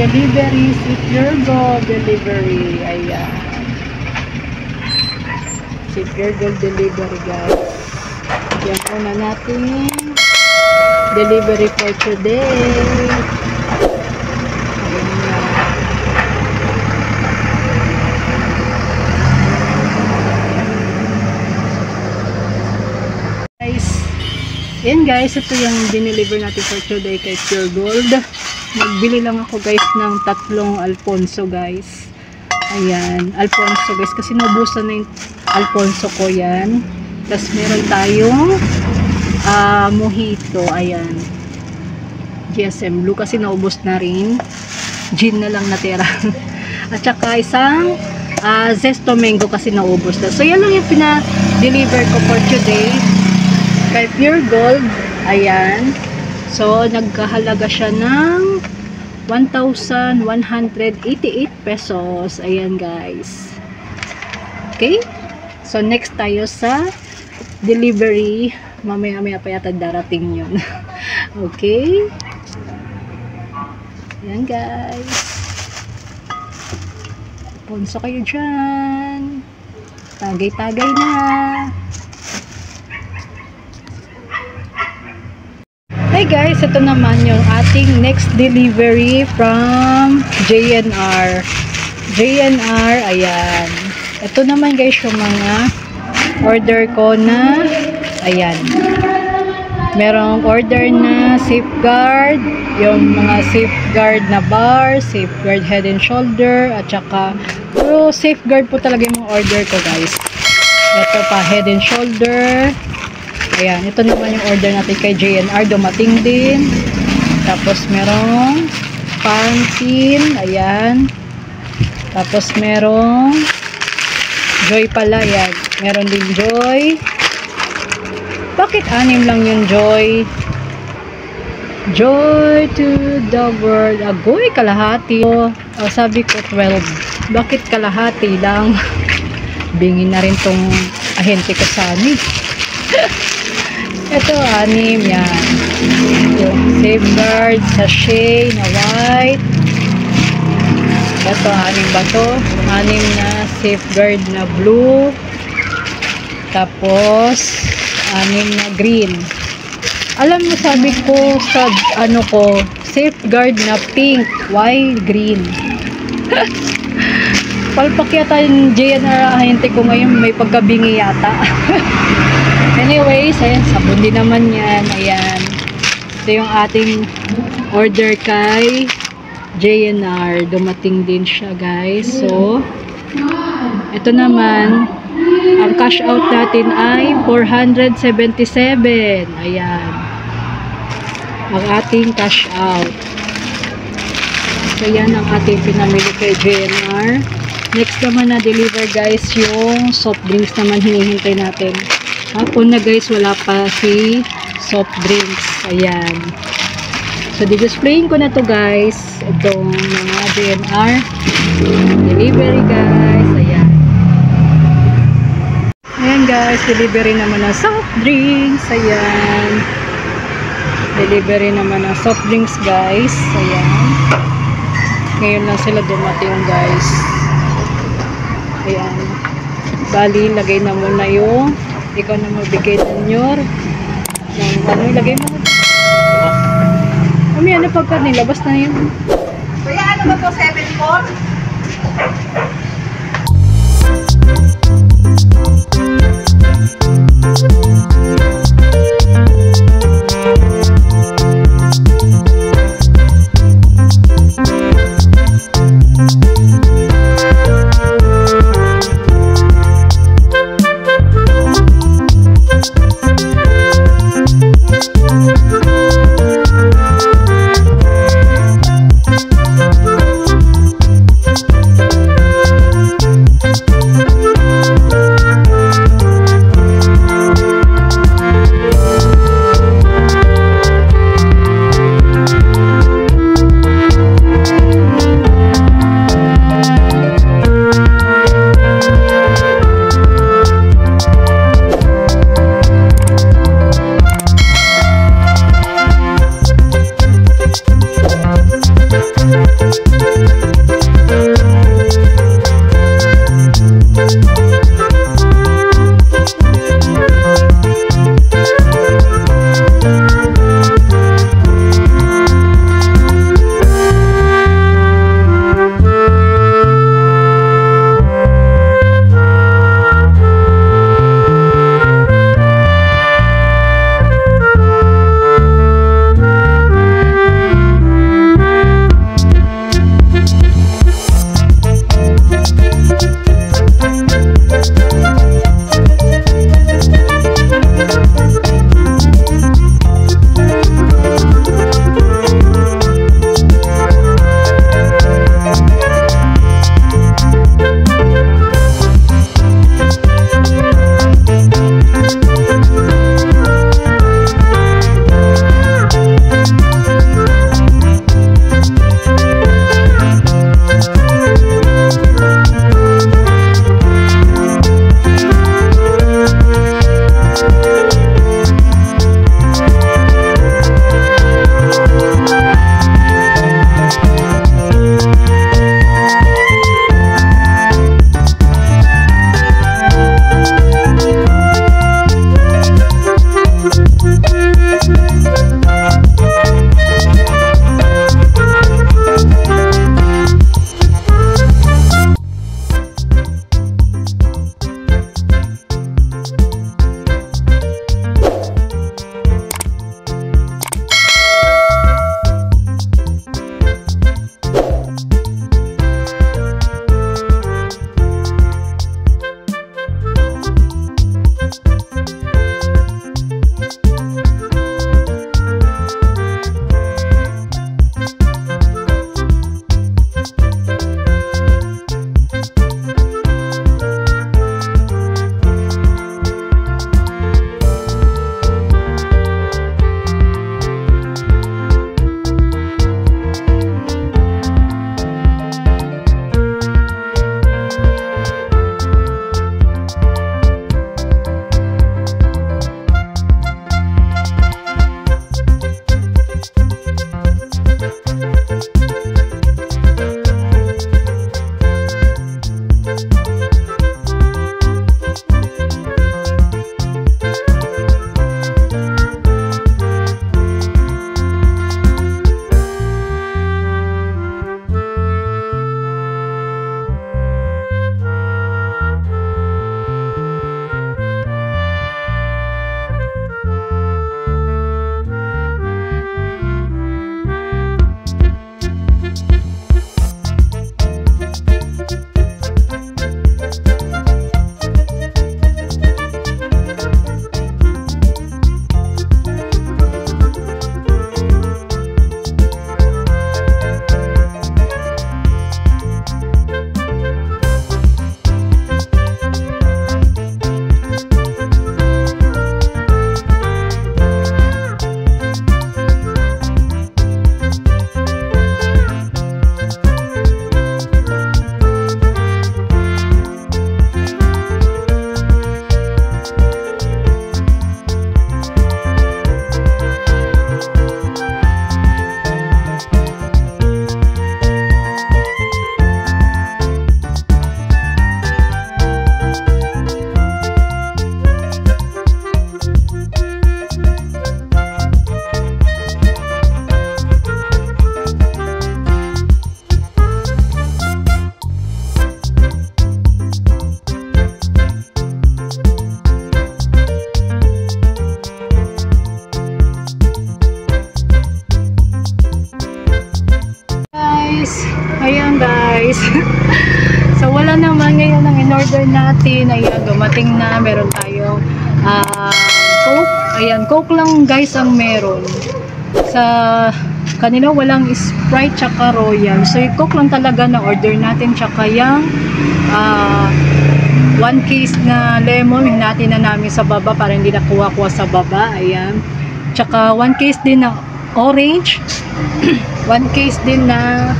delivery, si Pure Gold Delivery. Ayan. Si Pure Gold Delivery, guys. Yan po na natin delivery for today. Ayan guys, ito yung dineliver natin for today kay Pure Gold. Nagbili lang ako guys ng 3 Alfonso guys. Ayan, Alfonso guys, kasi naubusan na yung Alfonso ko yan. Tapos meron tayong mojito, ayan. GSM Blue kasi naubos na rin. Gin na lang natira. At saka isang Zesto Mango kasi naubos na. So yan lang yung pina-deliver ko for today kay Pure Gold. Ayan. So nagkahalaga siya ng 1,188 pesos. Ayan guys. Okay? So next tayo sa delivery. Mamaya-maya pa yata darating yun. Okay? Ayan guys. Ponso kayo dyan. Tagay-tagay na. Hi guys, ito naman yung ating next delivery from JNR. JNR, ayan. Ito naman guys yung mga order ko na, ayan. Merong order na safeguard, yung mga safeguard na bar, safeguard head and shoulder, at saka puro safeguard po talaga yung mga order ko guys. Ito pa, head and shoulder. Ayan, ito naman yung order natin kay JNR, dumating din. Tapos merong Pantene, ayan. Tapos merong Joy pala, ayan. Meron din Joy. Bakit 6 lang yung Joy? Joy to the world. Agoy, kalahati. Sabi ko 12. Bakit kalahati lang? Bingin na rin tong ahente ko sa amin. Ito, 6 yan. Yung safeguard sachet na white. Ito, 6 ba to? 6 na safeguard na blue. Tapos 6 na green. Alam mo, sabi ko sa ano ko, safeguard na pink, white, green. Palpak yata yung JNR ahente ko ngayon, may pagkabingi yata. Anyways, ayan, sabon din naman yan. Ayan. Ito yung ating order kay JNR. Dumating din siya, guys. So, ito naman, ang cash out natin ay 477. Ayan. Ang ating cash out. So, yan ang ating pinamili kay JNR. Next naman na deliver, guys, yung soft drinks naman hinihintay natin. Hapon na guys, wala pa si soft drinks. Ayan. So, di-displayin ko na to guys. Itong mga JNR delivery guys. Ayan. Ayan guys, delivery naman ng soft drinks. Ayan. Delivery naman ng soft drinks guys. Ayan. Ngayon lang sila dumating guys. Ayan. Bali, lagay na muna yung ikaw na magbigay ng nyor. Ano, ilagay mo. Mami, ano pagka nilabas na yun? Kuya, ano ba to? 7-4? guys. So wala naman ngayon ang in-order natin. Ayan, dumating na. Meron tayong Coke. Ayan, Coke lang guys ang meron. Sa kanila walang Sprite tsaka Royal. So yung Coke lang talaga na order natin. Tsaka yung 1 case na lemon. Hinati na namin sa baba para hindi nakuha-kuha sa baba. Ayan. Tsaka 1 case din na orange. 1 case din na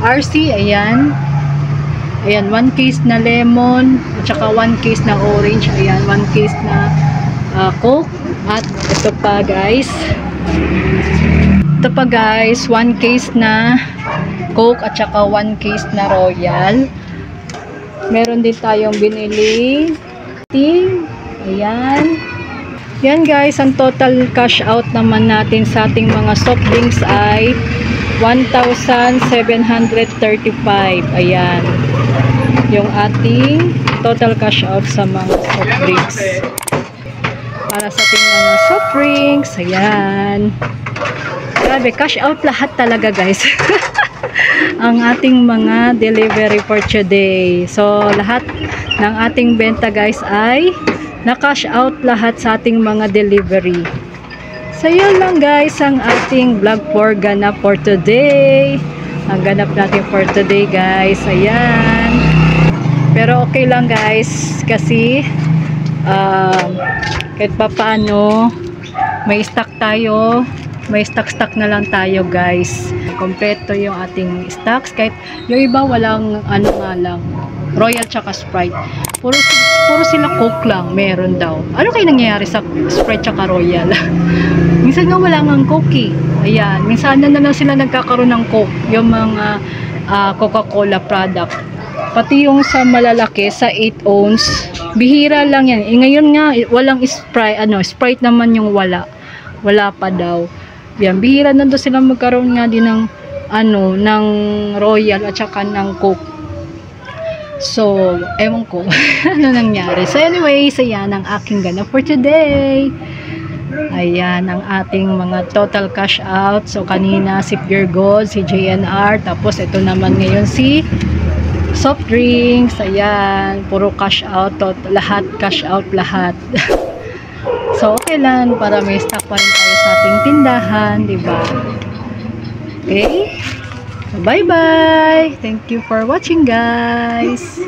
RC. Ayan. Ayan, 1 case na lemon, at saka 1 case na orange. Ayan, 1 case na Coke. At ito pa guys. Ito pa guys, 1 case na Coke at saka 1 case na Royal. Meron din tayong binili. Ayan. Yan guys, ang total cash out naman natin sa ating mga soft drinks ay 1,735. Ayan. Yung ating total cash out sa mga soft drinks. Para sa ating mga soft drinks. Ayan. Grabe, cash out lahat talaga guys. Ang ating mga delivery for today. So, lahat ng ating benta guys ay na-cash out lahat sa ating mga delivery. So, yun lang guys ang ating vlog for ganap for today. Ang ganap natin for today guys. Ayan. Pero okay lang guys. Kasi kahit pa paano may stock tayo. May stock na lang tayo guys. Kompleto yung ating stocks. Kahit yung iba walang ano nga lang. Royal tsaka Sprite. Puro sila Coke lang. Meron daw. Ano kayo nangyayari sa Sprite tsaka Royal? Minsan nga wala nga Coke eh. Ayan. Minsan na lang sila nagkakaroon ng Coke. Yung mga Coca-Cola product. Pati yung sa malalaki, sa 8 ounce. Bihira lang yan. Ngayon nga, walang Sprite. Sprite naman yung wala. Wala pa daw. Yan. Bihira na doon sila magkaroon nga din ng ng Royal at saka ng Coke. So, ewan ko ano nangyari. So, anyway, ayan ang aking ganap for today. Ayan ang ating mga total cash out. So, kanina si Pure Gold, si JNR. Tapos, ito naman ngayon si soft drinks. Ayan, puro cash out. Lahat, cash out lahat. So, okay lang para may stock pa rin tayo sa ating tindahan. Diba? Okay? Bye-bye! Thank you for watching, guys!